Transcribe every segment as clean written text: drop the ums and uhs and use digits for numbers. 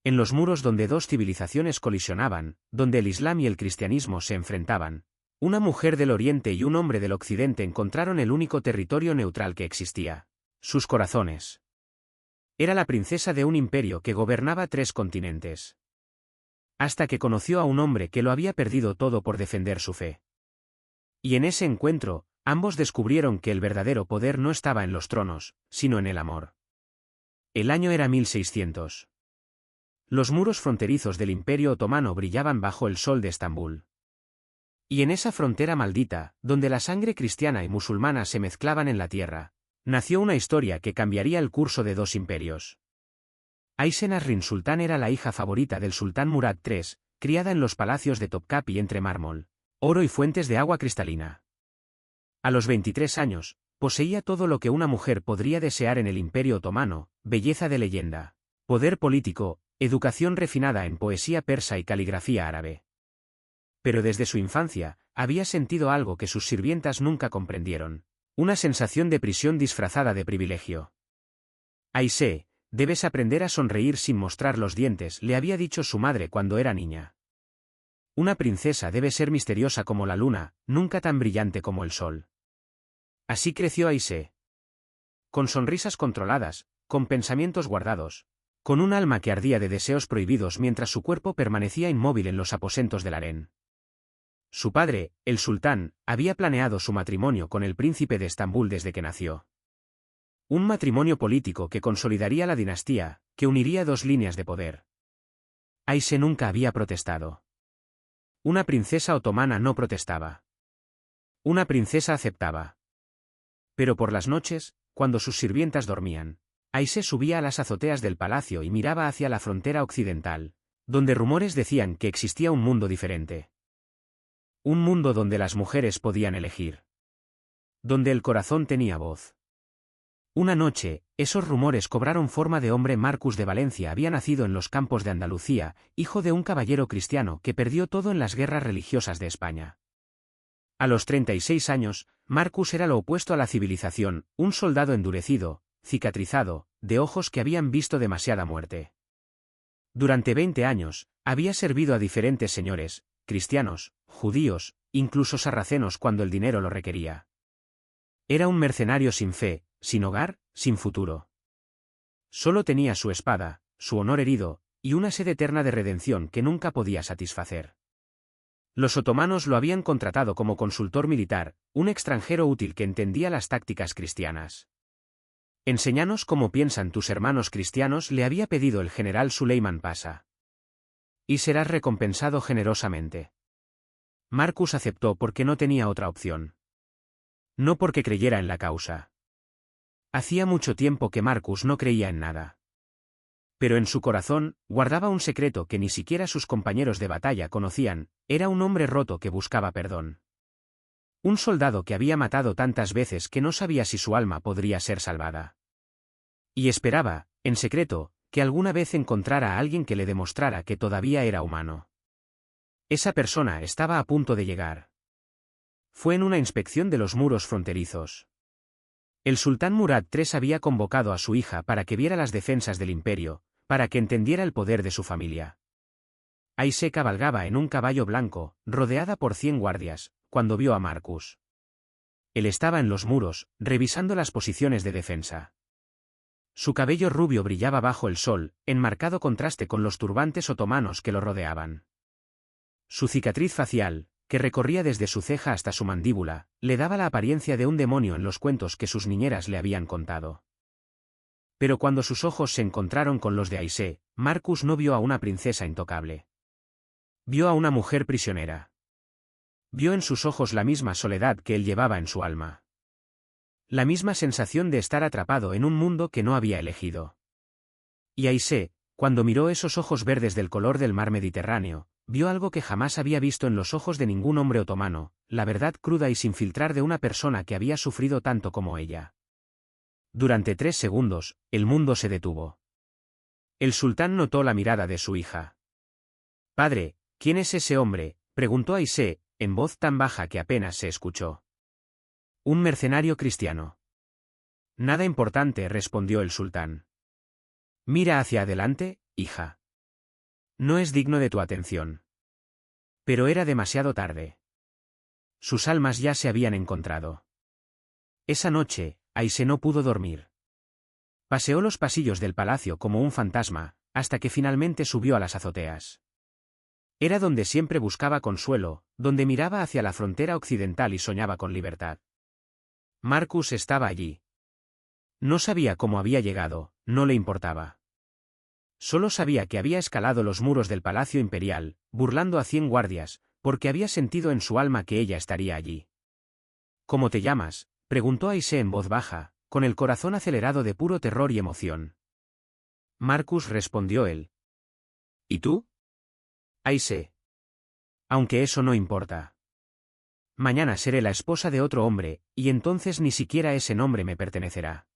En los muros donde dos civilizaciones colisionaban, donde el Islam y el cristianismo se enfrentaban, una mujer del Oriente y un hombre del Occidente encontraron el único territorio neutral que existía: sus corazones. Era la princesa de un imperio que gobernaba 3 continentes. Hasta que conoció a un hombre que lo había perdido todo por defender su fe. Y en ese encuentro, ambos descubrieron que el verdadero poder no estaba en los tronos, sino en el amor. El año era 1600. Los muros fronterizos del Imperio Otomano brillaban bajo el sol de Estambul. Y en esa frontera maldita, donde la sangre cristiana y musulmana se mezclaban en la tierra, nació una historia que cambiaría el curso de 2 imperios. Ayşe Nasrin Sultán era la hija favorita del sultán Murad III, criada en los palacios de Topkapi entre mármol, oro y fuentes de agua cristalina. A los 23 años, poseía todo lo que una mujer podría desear en el Imperio Otomano: belleza de leyenda, poder político, educación refinada en poesía persa y caligrafía árabe. Pero desde su infancia, había sentido algo que sus sirvientas nunca comprendieron: una sensación de prisión disfrazada de privilegio. Ayşe, debes aprender a sonreír sin mostrar los dientes, le había dicho su madre cuando era niña. Una princesa debe ser misteriosa como la luna, nunca tan brillante como el sol. Así creció Ayşe. Con sonrisas controladas, con pensamientos guardados, con un alma que ardía de deseos prohibidos mientras su cuerpo permanecía inmóvil en los aposentos del harén. Su padre, el sultán, había planeado su matrimonio con el príncipe de Estambul desde que nació. Un matrimonio político que consolidaría la dinastía, que uniría 2 líneas de poder. Ayşe nunca había protestado. Una princesa otomana no protestaba. Una princesa aceptaba. Pero por las noches, cuando sus sirvientas dormían, Ayşe subía a las azoteas del palacio y miraba hacia la frontera occidental, donde rumores decían que existía un mundo diferente. Un mundo donde las mujeres podían elegir. Donde el corazón tenía voz. Una noche, esos rumores cobraron forma de hombre. Marcus de Valencia había nacido en los campos de Andalucía, hijo de un caballero cristiano que perdió todo en las guerras religiosas de España. A los 36 años, Marcus era lo opuesto a la civilización, un soldado endurecido, cicatrizado, de ojos que habían visto demasiada muerte. Durante 20 años, había servido a diferentes señores, cristianos, judíos, incluso sarracenos cuando el dinero lo requería. Era un mercenario sin fe, sin hogar, sin futuro. Solo tenía su espada, su honor herido, y una sed eterna de redención que nunca podía satisfacer. Los otomanos lo habían contratado como consultor militar, un extranjero útil que entendía las tácticas cristianas. «Enséñanos cómo piensan tus hermanos cristianos», le había pedido el general Suleiman Pasha. «Y serás recompensado generosamente». Marcus aceptó porque no tenía otra opción. No porque creyera en la causa. Hacía mucho tiempo que Marcus no creía en nada. Pero en su corazón, guardaba un secreto que ni siquiera sus compañeros de batalla conocían: era un hombre roto que buscaba perdón. Un soldado que había matado tantas veces que no sabía si su alma podría ser salvada. Y esperaba, en secreto, que alguna vez encontrara a alguien que le demostrara que todavía era humano. Esa persona estaba a punto de llegar. Fue en una inspección de los muros fronterizos. El sultán Murad III había convocado a su hija para que viera las defensas del imperio, para que entendiera el poder de su familia. Ayşe cabalgaba en un caballo blanco, rodeada por 100 guardias, cuando vio a Marcus. Él estaba en los muros, revisando las posiciones de defensa. Su cabello rubio brillaba bajo el sol, en marcado contraste con los turbantes otomanos que lo rodeaban. Su cicatriz facial, que recorría desde su ceja hasta su mandíbula, le daba la apariencia de un demonio en los cuentos que sus niñeras le habían contado. Pero cuando sus ojos se encontraron con los de Ayşe, Marcus no vio a una princesa intocable. Vio a una mujer prisionera. Vio en sus ojos la misma soledad que él llevaba en su alma. La misma sensación de estar atrapado en un mundo que no había elegido. Y Ayşe, cuando miró esos ojos verdes del color del mar Mediterráneo, vio algo que jamás había visto en los ojos de ningún hombre otomano: la verdad cruda y sin filtrar de una persona que había sufrido tanto como ella. Durante 3 segundos, el mundo se detuvo. El sultán notó la mirada de su hija. «Padre, ¿quién es ese hombre?», preguntó Ayşe, en voz tan baja que apenas se escuchó. «Un mercenario cristiano». «Nada importante», respondió el sultán. «Mira hacia adelante, hija». No es digno de tu atención. Pero era demasiado tarde. Sus almas ya se habían encontrado. Esa noche, Aisé no pudo dormir. Paseó los pasillos del palacio como un fantasma, hasta que finalmente subió a las azoteas. Era donde siempre buscaba consuelo, donde miraba hacia la frontera occidental y soñaba con libertad. Marcus estaba allí. No sabía cómo había llegado, no le importaba. Solo sabía que había escalado los muros del Palacio Imperial, burlando a 100 guardias, porque había sentido en su alma que ella estaría allí. ¿Cómo te llamas?, preguntó Aisé en voz baja, con el corazón acelerado de puro terror y emoción. Marcus, respondió él. ¿Y tú? Aisé. Aunque eso no importa. Mañana seré la esposa de otro hombre, y entonces ni siquiera ese nombre me pertenecerá.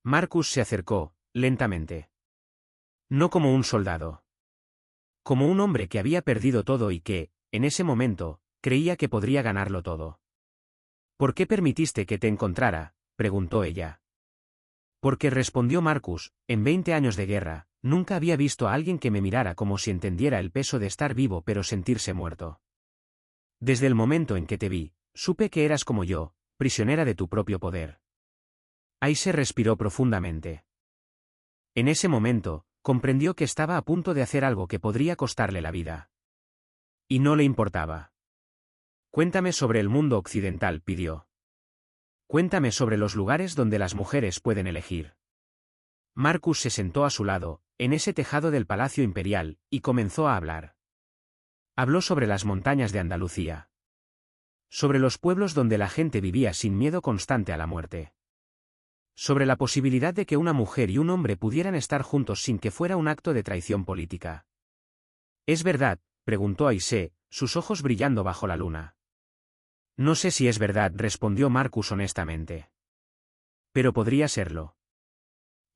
Marcus se acercó, lentamente. No como un soldado. Como un hombre que había perdido todo y que, en ese momento, creía que podría ganarlo todo. ¿Por qué permitiste que te encontrara?, preguntó ella. Porque, respondió Marcus, en 20 años de guerra, nunca había visto a alguien que me mirara como si entendiera el peso de estar vivo pero sentirse muerto. Desde el momento en que te vi, supe que eras como yo, prisionera de tu propio poder. Aisé respiró profundamente. En ese momento, comprendió que estaba a punto de hacer algo que podría costarle la vida. Y no le importaba. Cuéntame sobre el mundo occidental, pidió. Cuéntame sobre los lugares donde las mujeres pueden elegir. Marcus se sentó a su lado, en ese tejado del Palacio Imperial, y comenzó a hablar. Habló sobre las montañas de Andalucía. Sobre los pueblos donde la gente vivía sin miedo constante a la muerte. Sobre la posibilidad de que una mujer y un hombre pudieran estar juntos sin que fuera un acto de traición política. ¿Es verdad?, preguntó Aisé, sus ojos brillando bajo la luna. No sé si es verdad, respondió Marcus honestamente. Pero podría serlo.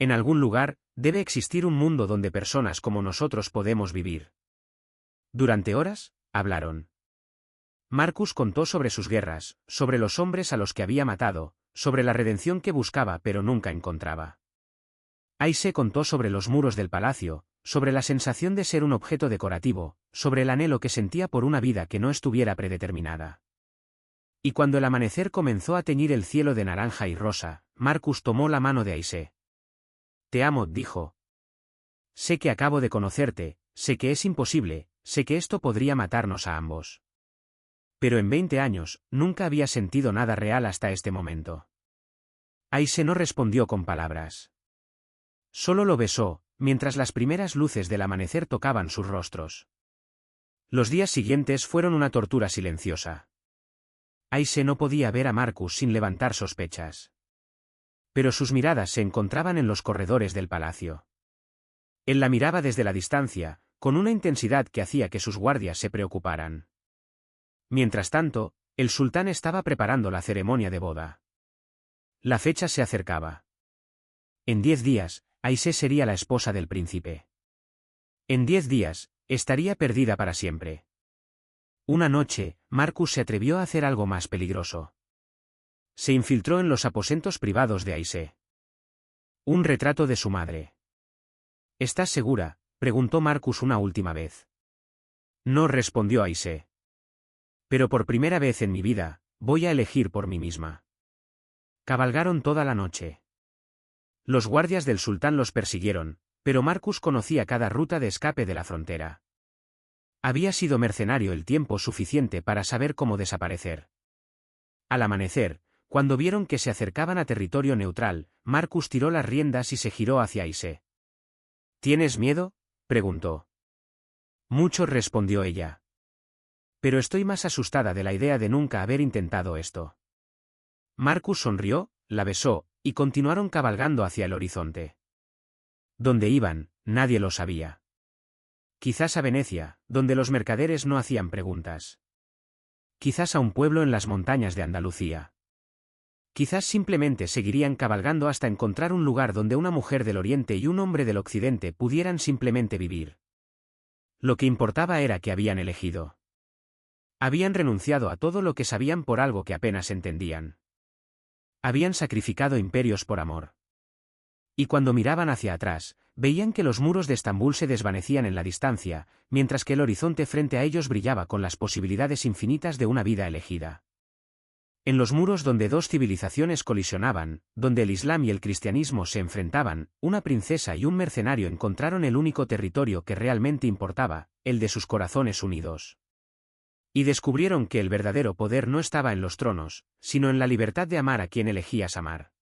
En algún lugar, debe existir un mundo donde personas como nosotros podemos vivir. Durante horas, hablaron. Marcus contó sobre sus guerras, sobre los hombres a los que había matado, sobre la redención que buscaba pero nunca encontraba. Aisé contó sobre los muros del palacio, sobre la sensación de ser un objeto decorativo, sobre el anhelo que sentía por una vida que no estuviera predeterminada. Y cuando el amanecer comenzó a teñir el cielo de naranja y rosa, Marcus tomó la mano de Aisé. Te amo, dijo. Sé que acabo de conocerte, sé que es imposible, sé que esto podría matarnos a ambos. Pero en 20 años, nunca había sentido nada real hasta este momento. Aisé no respondió con palabras. Solo lo besó, mientras las primeras luces del amanecer tocaban sus rostros. Los días siguientes fueron una tortura silenciosa. Aisé no podía ver a Marcus sin levantar sospechas. Pero sus miradas se encontraban en los corredores del palacio. Él la miraba desde la distancia, con una intensidad que hacía que sus guardias se preocuparan. Mientras tanto, el sultán estaba preparando la ceremonia de boda. La fecha se acercaba. En 10 días, Aisé sería la esposa del príncipe. En 10 días, estaría perdida para siempre. Una noche, Marcus se atrevió a hacer algo más peligroso. Se infiltró en los aposentos privados de Aisé. Un retrato de su madre. ¿Estás segura?, preguntó Marcus una última vez. No, respondió Aisé. Pero por primera vez en mi vida, voy a elegir por mí misma. Cabalgaron toda la noche. Los guardias del sultán los persiguieron, pero Marcus conocía cada ruta de escape de la frontera. Había sido mercenario el tiempo suficiente para saber cómo desaparecer. Al amanecer, cuando vieron que se acercaban a territorio neutral, Marcus tiró las riendas y se giró hacia Aisé. ¿Tienes miedo?, preguntó. Mucho, respondió ella. Pero estoy más asustada de la idea de nunca haber intentado esto. Marcus sonrió, la besó, y continuaron cabalgando hacia el horizonte. ¿Dónde iban? Nadie lo sabía. Quizás a Venecia, donde los mercaderes no hacían preguntas. Quizás a un pueblo en las montañas de Andalucía. Quizás simplemente seguirían cabalgando hasta encontrar un lugar donde una mujer del Oriente y un hombre del Occidente pudieran simplemente vivir. Lo que importaba era que habían elegido. Habían renunciado a todo lo que sabían por algo que apenas entendían. Habían sacrificado imperios por amor. Y cuando miraban hacia atrás, Veían que los muros de Estambul se desvanecían en la distancia, mientras que el horizonte frente a ellos brillaba con las posibilidades infinitas de una vida elegida. En los muros donde dos civilizaciones colisionaban, donde el Islam y el cristianismo se enfrentaban, una princesa y un mercenario encontraron el único territorio que realmente importaba, el de sus corazones unidos. Y descubrieron que el verdadero poder no estaba en los tronos, sino en la libertad de amar a quien elegías amar.